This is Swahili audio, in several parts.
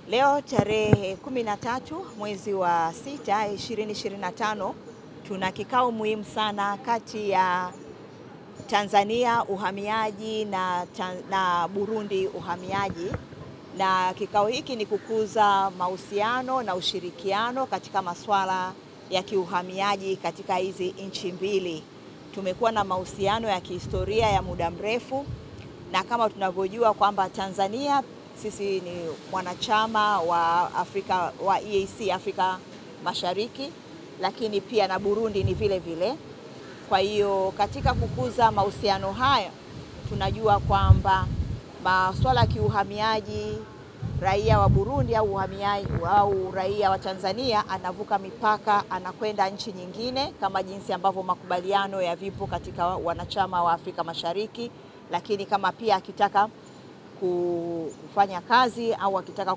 Leo tarehe 13 mwezi wa 6 2025 tuna kikao muhimu sana kati ya Tanzania uhamiaji na Burundi uhamiaji, na kikao hiki ni kukuza mahusiano na ushirikiano katika masuala ya kiuhamiaji katika hizi nchi mbili. Tumekuwa na mahusiano ya kihistoria ya muda mrefu, na kama tunavyojua kwamba Tanzania sisi ni mwanachama wa EAC Afrika Mashariki, lakini pia na Burundi ni vile vile. Kwa hiyo katika kukuza mahusiano haya tunajua kwamba masuala ya kiuhamiaji, raia wa Burundi au raia wa Tanzania anavuka mipaka anakwenda nchi nyingine, kama jinsi ambavyo makubaliano ya vipo katika wanachama wa Afrika Mashariki, lakini kama pia akitaka kufanya kazi au akitaka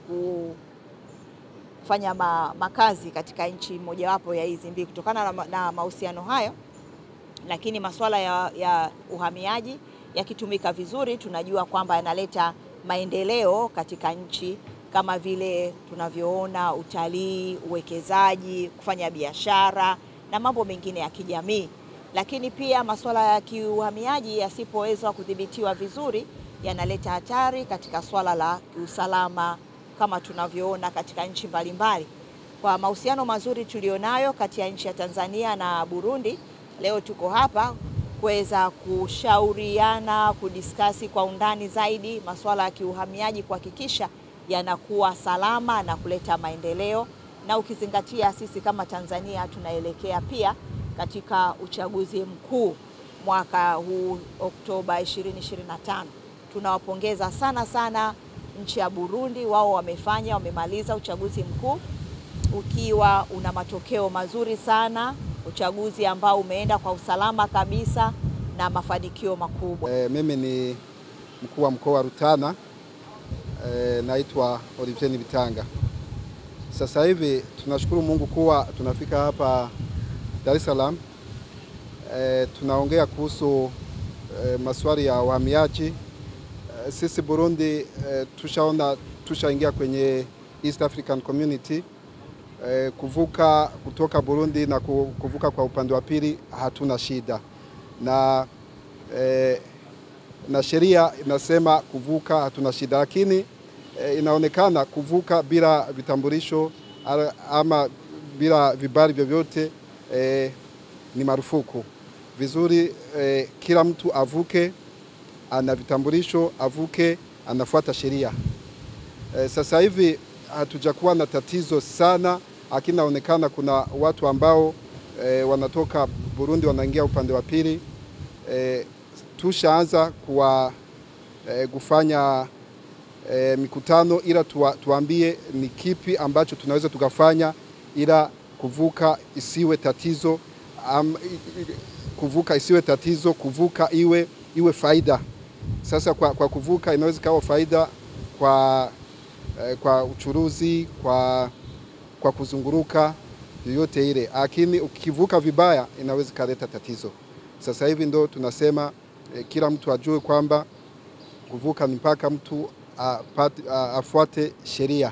kufanya makazi katika nchi mojawapo ya hizi mbili, kutokana na mahusiano hayo. Lakini masuala ya uhamiaji yakitumika vizuri, tunajua kwamba yanaleta maendeleo katika nchi, kama vile tunavyoona utalii, uwekezaji, kufanya biashara na mambo mengine ya kijamii. Lakini pia masuala ya kiuhamiaji yasipoweza kudhibitiwa vizuri yanaleta hatari katika swala la usalama, kama tunavyoona katika nchi mbalimbali. Kwa mahusiano mazuri tulionayo kati ya nchi ya Tanzania na Burundi, leo tuko hapa kuweza kushauriana, kudiskasi kwa undani zaidi masuala ya kiuhamiaji, kuhakikisha yanakuwa salama na kuleta maendeleo, na ukizingatia sisi kama Tanzania tunaelekea pia katika uchaguzi mkuu mwaka huu Oktoba 2025. Tunawapongeza sana nchi ya Burundi, wao wamemaliza uchaguzi mkuu ukiwa una matokeo mazuri sana, uchaguzi ambao umeenda kwa usalama kabisa na mafanikio makubwa. Mimi ni mkuu wa mkoa wa Rutana, naitwa Olivier Nibitanga. Sasa hivi tunashukuru Mungu kuwa tunafika hapa Dar es Salaam. Tunaongea kuhusu maswali ya uhamiaji. Sisi Burundi tushaingia kwenye East African Community. Kuvuka kutoka Burundi na kuvuka kwa upande wa pili hatuna shida, na sheria inasema kuvuka hatuna shida, lakini inaonekana kuvuka bila vitambulisho ama bila vibali vyovyote ni marufuku. Vizuri, kila mtu avuke, ana vitambulisho, avuke, anafuata sheria. Sasa hivi hatujakuwa na tatizo sana, lakini inaonekana kuna watu ambao wanatoka Burundi wanaingia upande wa pili. Tushaanza kufanya mikutano ila tuambie ni kipi ambacho tunaweza tukafanya ila kuvuka isiwe tatizo, kuvuka iwe faida. Sasa kwa kuvuka inaweza kawa faida kwa uchuruzi, kwa kuzunguruka yoyote ile, lakini ukivuka vibaya inaweza kaleta tatizo. Sasa hivi ndo tunasema kila mtu ajue kwamba kuvuka ni mpaka mtu afuate sheria.